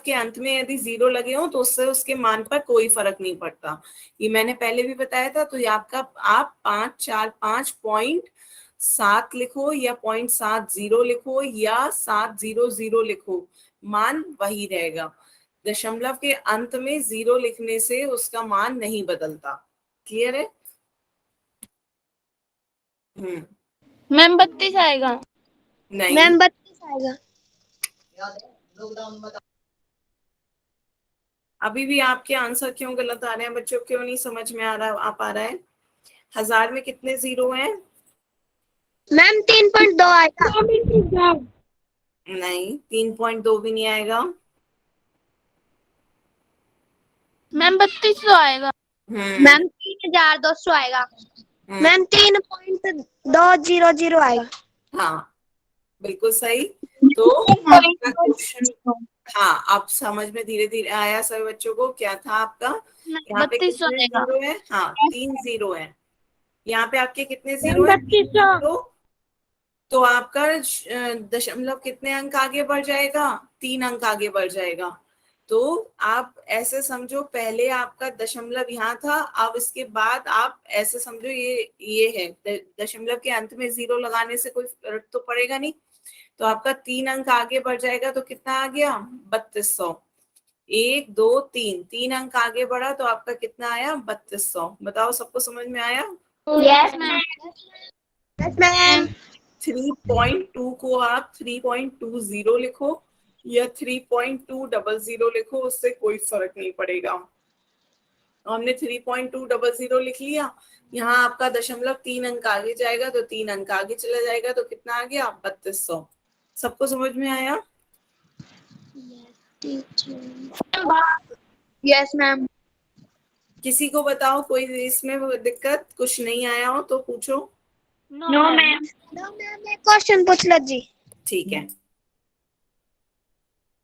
के अंत में यदि 0 लगे हो तो उससे उसके मान पर कोई फर्क नहीं पड़ता। ये मैंने पहले भी बताया था। तो ये आपका, आप 545.7 लिखो या 0.70 लिखो या 700 लिखो, मान वही रहेगा। दशमलव के अंत में 0 लिखने से उसका मान नहीं बदलता। क्लियर है। मैम 32 आएगा। नहीं, मैम 32 आएगा। अभी भी आपके आंसर क्यों गलत आ रहे हैं बच्चों, क्यों नहीं समझ में आ पा रहा है। 1000 में कितने जीरो हैं। मैम 3.2 आएगा। नहीं, 3.2 भी नहीं आएगा। मैम 32 आएगा। मैम 3200 आएगा। मैम 3.200 आएगा। हाँ, बिल्कुल सही। तो आपका क्वेश्चन, हाँ अब समझ में धीरे धीरे आया सभी बच्चों को, क्या था आपका। यहाँ पे 3200 कितने आएगा। जीरो है, हाँ 3 जीरो है। यहाँ पे आपके कितने जीरो है? 0। तो आपका दशमलव कितने अंक आगे बढ़ जाएगा? 3 अंक आगे बढ़ जाएगा। तो आप ऐसे समझो, पहले आपका दशमलव यहाँ था, अब इसके बाद आप ऐसे समझो ये है, दशमलव के अंत में 0 लगाने से कोई फर्क तो पड़ेगा नहीं। तो आपका 3 अंक आगे बढ़ जाएगा, तो कितना आ गया? 3200। 1 2 3, 3 अंक आगे बढ़ा तो आपका कितना आया? 3200। बताओ, सबको समझ में आया? Yes ma'am. Yes ma'am. 3.2 को आप 3.20 लिखो या 3.200 लिखो, उससे कोई फर्क नहीं पड़ेगा। हमने 3.200 लिख लिया, यहाँ आपका दशमलव 3 अंक आगे जाएगा तो 3 अंक आगे चला जाएगा, तो कितना आ गया? 3200। सबको समझ में आया? Yes ma'am. किसी को बताओ, कोई इसमें दिक्कत कुछ नहीं आया हो तो पूछो। No ma'am. नो मैम, एक क्वेश्चन पूछ लो जी। ठीक है,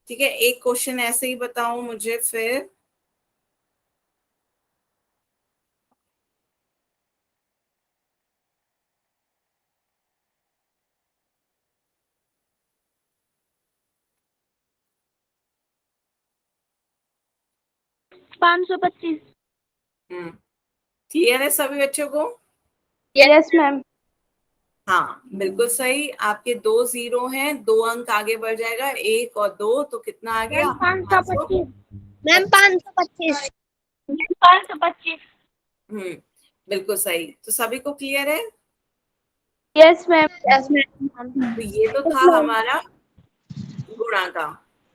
ठीक है, एक क्वेश्चन ऐसे ही बताओ मुझे फिर। पाँच सौ 25। क्लियर है सभी बच्चों को? Yes ma'am. हाँ, बिल्कुल सही। आपके 2 0 हैं, 2 अंक आगे बढ़ जाएगा, 1 और 2, तो कितना आ गया? 525। मैम 525। 525। बिल्कुल सही। तो सभी को क्लियर है? Yes ma'am. Yes ma'am. तो ये तो था हमारा गुणा का।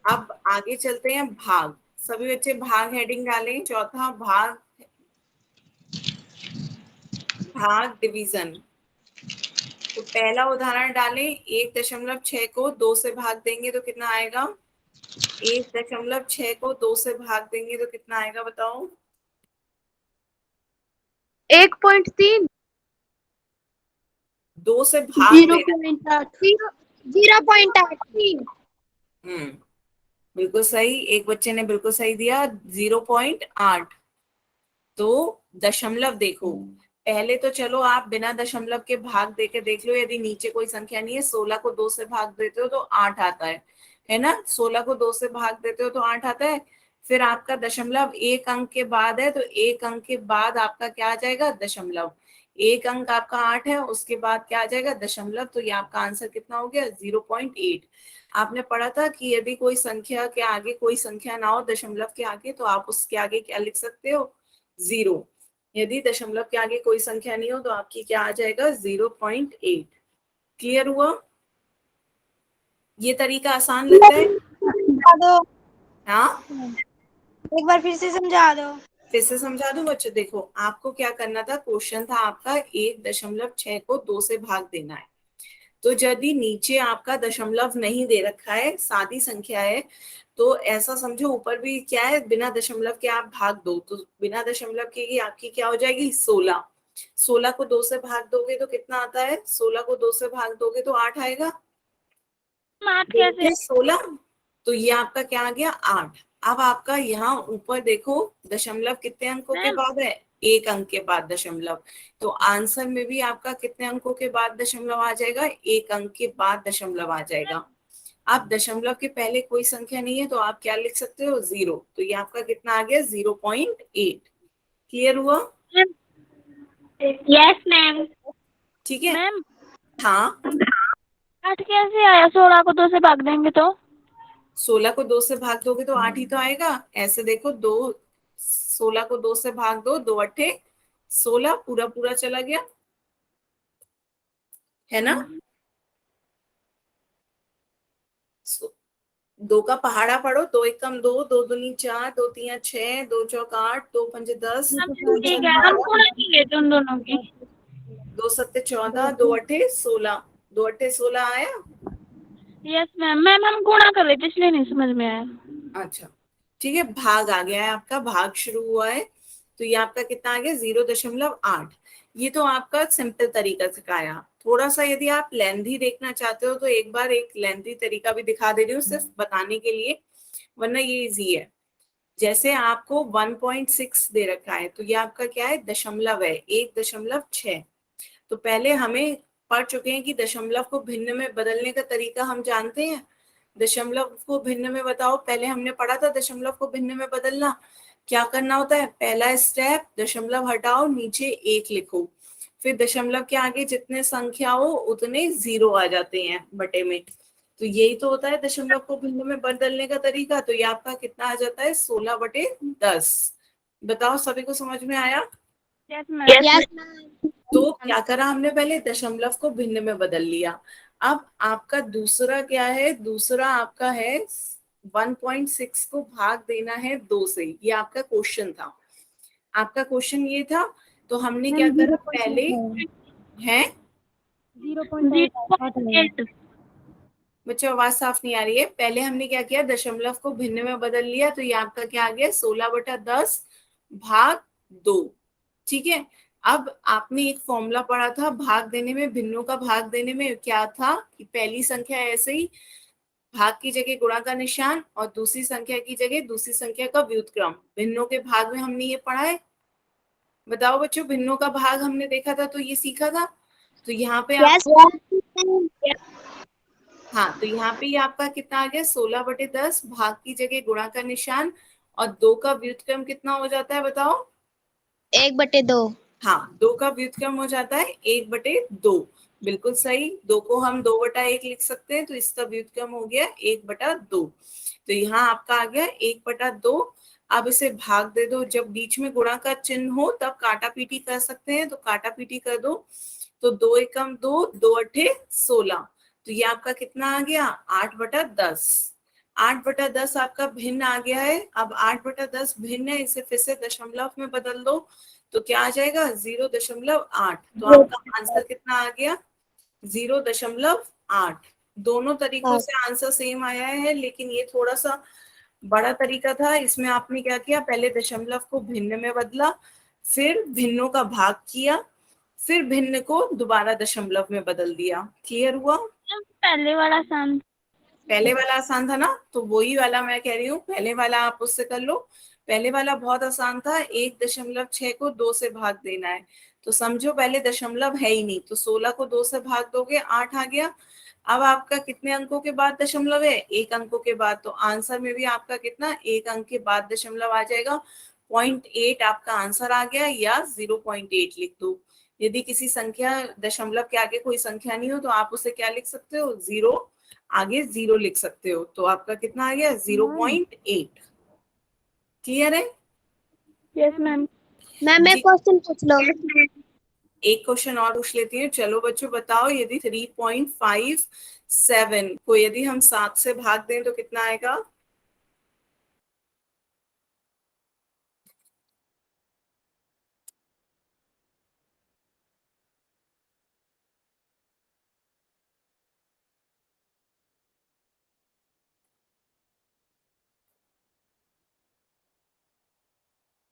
अब आगे चलते हैं भाग। सभी बच्चे भाग हेडिंग डालें। चौथा भाग, भाग डिवीजन। तो पहला उदाहरण डालें, 1.6 को 2 से भाग देंगे तो कितना आएगा? 1.6 को 2 से भाग देंगे तो कितना आएगा, बताओ? 1.3। 2 से भाग देना। 0.8। बिल्कुल सही, एक बच्चे ने बिल्कुल सही दिया, 0.8। तो दशमलव देखो, पहले तो चलो आप बिना दशमलव के भाग देके देख लो। यदि नीचे कोई संख्या नहीं है, 16 को 2 से भाग देते हो तो 8 आता है ना? 16 को 2 से भाग देते हो तो 8 आता है। फिर आपका दशमलव 1 अंक के बाद है, तो 1 अंक के बाद आपका क्या आ जाएगा? दशमलव। 1 अंक आपका 8 है, उसके बाद क्या आ जाएगा? दशमलव। तो ये आपका आंसर कितना हो गया? 0.8। आपने पढ़ा था कि यदि कोई संख्या के आगे कोई संख्या ना हो दशमलव के आगे, तो आप उसके आगे क्या लिख सकते हो? 0। यदि दशमलव के आगे कोई संख्या नहीं हो तो आपकी क्या आ जाएगा? 0.8। क्लियर हुआ? ये तरीका आसान लगता है? समझा दो। हाँ, एक बार फिर से समझा दो। फिर से समझा दूं बच्चों? देखो, आपको क्या करना था, क्वेश्चन था आपका 1.6 को 2 से भाग देना है। तो यदि नीचे आपका दशमलव नहीं दे रखा है, सादी संख्या है, तो ऐसा समझो ऊपर भी क्या है, बिना दशमलव के आप भाग दो, तो बिना दशमलव के ही आपकी क्या हो जाएगी? 16। 16 को 2 से भाग दोगे तो कितना आता है? 16 को 2 से भाग दोगे तो 8 आएगा। 8 कैसे? 16। तो ये आपका क्या आ गया? 8। अब आपका यहाँ ऊपर देखो, दशमलव कितने अंकों के बाद है? 1 अंक के बाद दशमलव। तो आंसर में भी आपका कितने अंकों के बाद दशमलव आ जाएगा? 1 अंक के बाद दशमलव आ जाएगा। आप दशमलव के पहले कोई संख्या नहीं है तो आप क्या लिख सकते हो? 0। तो ये आपका कितना आ गया? 0.8। क्लियर हुआ? Yes ma'am. ठीक है। मैम हाँ, 8 कैसे आया? 16 को 2 से भाग देंगे तो? 16 को 2 से भाग दोगे तो 8 ही तो आएगा। ऐसे देखो, 16 को 2 से भाग दो, 2 अट्ठे 16, पूरा पूरा चला गया, है ना? 2 का पहाड़ा पढ़ो। 2 एकम 2, 2 दूनी 4, 2 तीन 6, 2 चौक 8, 2 पंजे 10, हम 2 ठीक छक है, हम 12, गुणा नहीं लेते उन दोनों की। 2 सत्ते 14, 2 अट्ठे 16, 2 अट्ठे 16 आया। Yes ma'am. मैम हम गुणा कर लेते इसलिए नहीं समझ में आया। अच्छा, ठीक है, भाग आ गया है आपका, भाग शुरू हुआ है। तो ये आपका कितना आ गया? 0.8। ये तो आपका सिंपल तरीका सिखाया। थोड़ा सा यदि आप लेंथी देखना चाहते हो तो एक बार एक लेंथी तरीका भी दिखा दे रही हूँ, सिर्फ बताने के लिए, वरना ये इजी है। जैसे आपको 1.6 दे रखा है, तो ये आपका क्या है? दशमलव है, 1.6। तो पहले हमें पढ़ चुके हैं कि दशमलव को भिन्न में बदलने का तरीका हम जानते हैं। दशमलव को भिन्न में बताओ, पहले हमने पढ़ा था दशमलव को भिन्न में बदलना क्या करना होता है। पहला स्टेप, दशमलव हटाओ, नीचे एक लिखो, फिर दशमलव के आगे जितने संख्या हो उतने जीरो आ जाते हैं बटे में। तो यही तो होता है दशमलव को भिन्न में बदलने का तरीका। तो ये आपका कितना आ जाता है, 16/10। बताओ सभी को समझ में आया। Yes ma'am. Yes ma'am. तो क्या करा हमने, पहले दशमलव को भिन्न में बदल लिया। अब आपका दूसरा क्या है, दूसरा आपका है 1.6 को भाग देना है 2 से। ये आपका क्वेश्चन था, आपका क्वेश्चन ये था। तो हमने क्या करा पहले है 0.8 बच्चों, आवाज साफ नहीं आ रही है। पहले हमने क्या किया, दशमलव को भिन्न में बदल लिया। तो ये आपका क्या आ गया, 16/10 भाग 2। ठीक है। अब आपने एक फॉर्मूला पढ़ा था भाग देने में, भिन्नों का भाग देने में क्या था कि पहली संख्या ऐसे ही भाग की जगह गुणा का निशान और दूसरी संख्या की जगह दूसरी संख्या का व्युत्क्रम। भिन्नों के भाग में हमने ये पढ़ा है। बताओ बच्चों, भिन्नों का भाग हमने देखा था तो ये सीखा था। तो यहाँ पे आप यस मैम। हाँ, तो यहाँ पे ये आपका कितना आ गया, 16/10 भाग की जगह गुणा का निशान और 2 का व्युत्क्रम कितना हो जाता है बताओ। 1/2। हाँ, 2 का व्युत्क्रम हो जाता है 1/2। बिल्कुल सही, 2 को हम 2/1 लिख सकते हैं, तो इसका व्युत्क्रम हो गया 1/2। तो यहाँ आपका आ गया 1/2। अब इसे भाग दे दो, जब बीच में गुणा का चिन्ह हो तब काटा पीटी कर सकते हैं, तो काटा पीटी कर दो। तो 2 एकम 2, 2 अठे 16। तो ये आपका कितना आ गया, 8/10। 8/10 आपका भिन्न आ गया है। अब 8/10 भिन्न है, इसे फिर से दशमलव में बदल दो तो क्या आ जाएगा, 0.8। तो आपका आंसर कितना आ गया, 0.8। दोनों तरीकों से आंसर सेम आया है, लेकिन ये थोड़ा सा बड़ा तरीका था। इसमें आपने क्या किया, पहले दशमलव को भिन्न में बदला, फिर भिन्नों का भाग किया, फिर भिन्न को दोबारा दशमलव में बदल दिया। क्लियर हुआ। पहले वाला आसान। पहले वाला आसान था ना, तो वही वाला मैं कह रही हूँ, पहले वाला आप उससे कर लो। पहले वाला बहुत आसान था, 1.6 को 2 से भाग देना है। तो समझो पहले दशमलव है ही नहीं, तो 16 को 2 से भाग दोगे 8 आ गया। अब आपका कितने अंकों के बाद दशमलव है, 1 अंकों के बाद। तो आंसर में भी आपका कितना, 1 अंक के बाद दशमलव आ जाएगा। 0.8 आपका आंसर आ गया, या 0.8 लिख दो। यदि किसी संख्या दशमलव के आगे कोई संख्या नहीं हो तो आप उसे क्या लिख सकते हो, 0 आगे 0 लिख सकते हो। तो आपका कितना आ गया, 0.8। क्लियर है। Yes ma'am. मैम एक जी, क्वेश्चन पूछ लो। एक क्वेश्चन और पूछ लेती हूँ। चलो बच्चों बताओ, यदि 3.57 को यदि हम 7 से भाग दें तो कितना आएगा।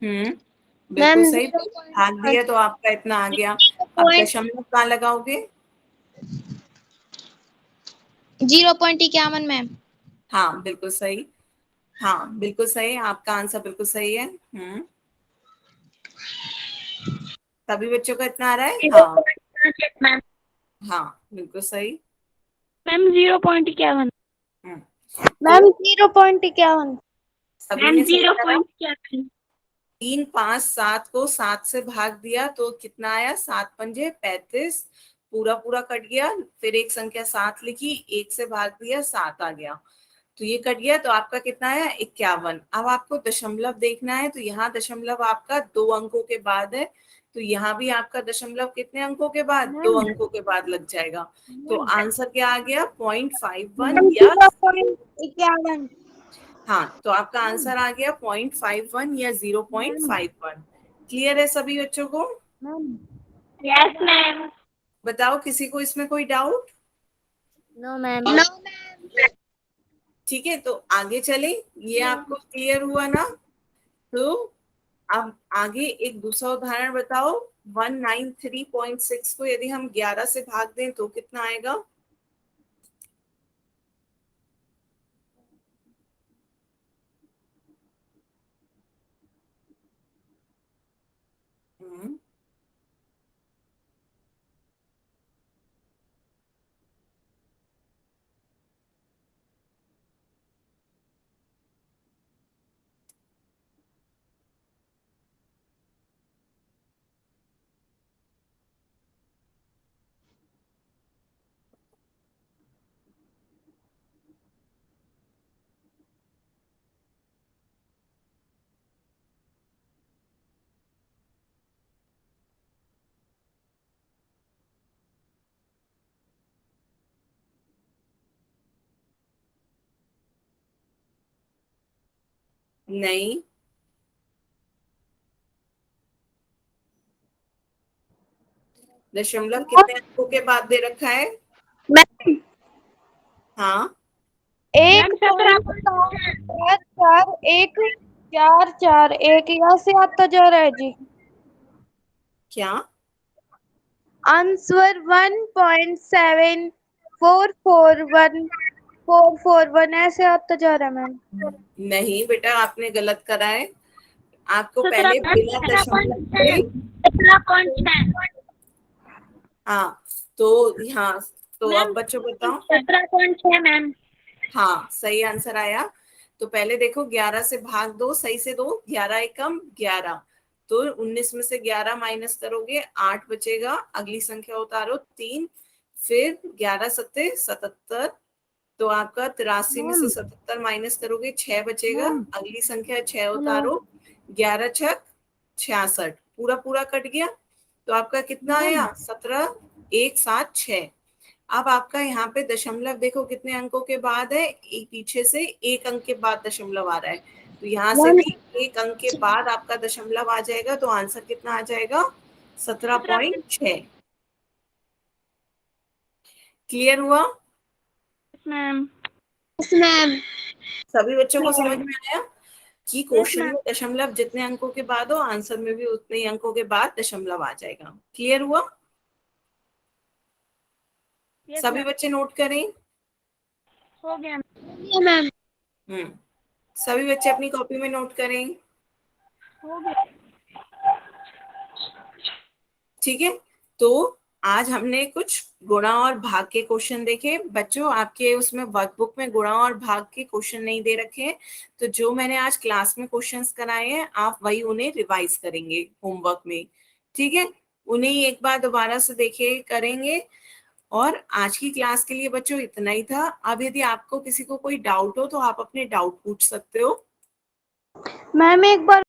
मैम बिल्कुल सही, भाग दिया तो आपका इतना आ गया। अब दशमलव कहाँ लगाओगे। 0.51 मैम। हाँ बिल्कुल सही, हाँ बिल्कुल सही, आपका आंसर बिल्कुल सही है। सभी बच्चों का इतना आ रहा है। हाँ मैम हाँ बिल्कुल सही। 0.51। हम्म मैम तो 0.51। सभी मैम ने सही करा। 0.51। 3, 5, 7 को 7 से भाग दिया तो कितना आया, 7×5 = 35। पूरा पूरा कट गया, फिर एक संख्या 7 लिखी, 1 से भाग दिया 7 आ गया। तो ये कट गया, तो आपका कितना आया, 51। अब आपको दशमलव देखना है, तो यहाँ दशमलव आपका 2 अंकों के बाद है। तो यहाँ भी आपका दशमलव कितने अंकों के बाद, 2 अंकों के बाद लग जाएगा। तो आंसर क्या आ गया, 0.51 या 0.51। हाँ, तो आपका आंसर आ गया 0.51 या 0.51। क्लियर है सभी बच्चों को। Yes ma'am. बताओ किसी को इसमें कोई doubt. No ma'am. No ma'am. ठीक है, तो आगे चले। ये आपको क्लियर हुआ ना। तो अब आगे एक दूसरा उदाहरण बताओ। 193.6 को यदि हम 11 से भाग दें तो कितना आएगा। हम्म, नहीं, दशमलव कितने अंकों के बाद दे रखा है? मैम हाँ, 1.441 यहाँ से आता जा रहा है जी। क्या? आंसर 1.7441 ऐसे आता जा रहा है मैम। नहीं बेटा, आपने गलत करा है। आपको पहले बिना दशमलव के, 17.6 हाँ, तो हाँ, तो अब बच्चों बताओ। 17.6 मैम। हाँ, सही आंसर आया। तो पहले देखो 11 से भाग दो, सही से दो, 11 एकम 11, तो 19 में से 11 माइनस करोगे 8 बचेगा, अगली संख्या उतारो 3, फिर 11 सत्ते 77, तो आपका 83 में से 77 माइनस करोगे 6 बचेगा, अगली संख्या 6 उतारो, 11 छक 66, पूरा पूरा कट गया, तो आपका कितना आया? 17 1 7 6। अब आपका यहाँ पे दशमलव देखो कितने अंकों के बाद है, एक पीछे से एक अंक के बाद दशमलव आ रहा है, तो यहाँ से भी एक अंक के बाद आपका दशमलव आ जाएगा, तो आंसर कितना आ जाएगा? 17.6। क्लियर हुआ? मैम सभी बच्चों को समझ में आया कि क्वेश्चन में दशमलव जितने अंकों के बाद हो, आंसर में भी उतने ही अंकों के बाद दशमलव आ जाएगा। क्लियर हुआ? सभी बच्चे नोट करें। हो गया मैम। सभी बच्चे अपनी कॉपी में नोट करें। हो गया। ठीक है, तो आज हमने कुछ गुणा और भाग के क्वेश्चन देखे। बच्चों, आपके उसमें वर्कबुक में गुणा और भाग के क्वेश्चन नहीं दे रखे हैं, तो जो मैंने आज क्लास में क्वेश्चंस कराए हैं आप वही उन्हें रिवाइज करेंगे होमवर्क में। ठीक है, उन्हें एक बार दोबारा से देखे करेंगे। और आज की क्लास के लिए बच्चों इतना ही था। अब यदि आपको किसी को कोई डाउट हो तो आप अपने डाउट पूछ सकते हो। मैम एक बार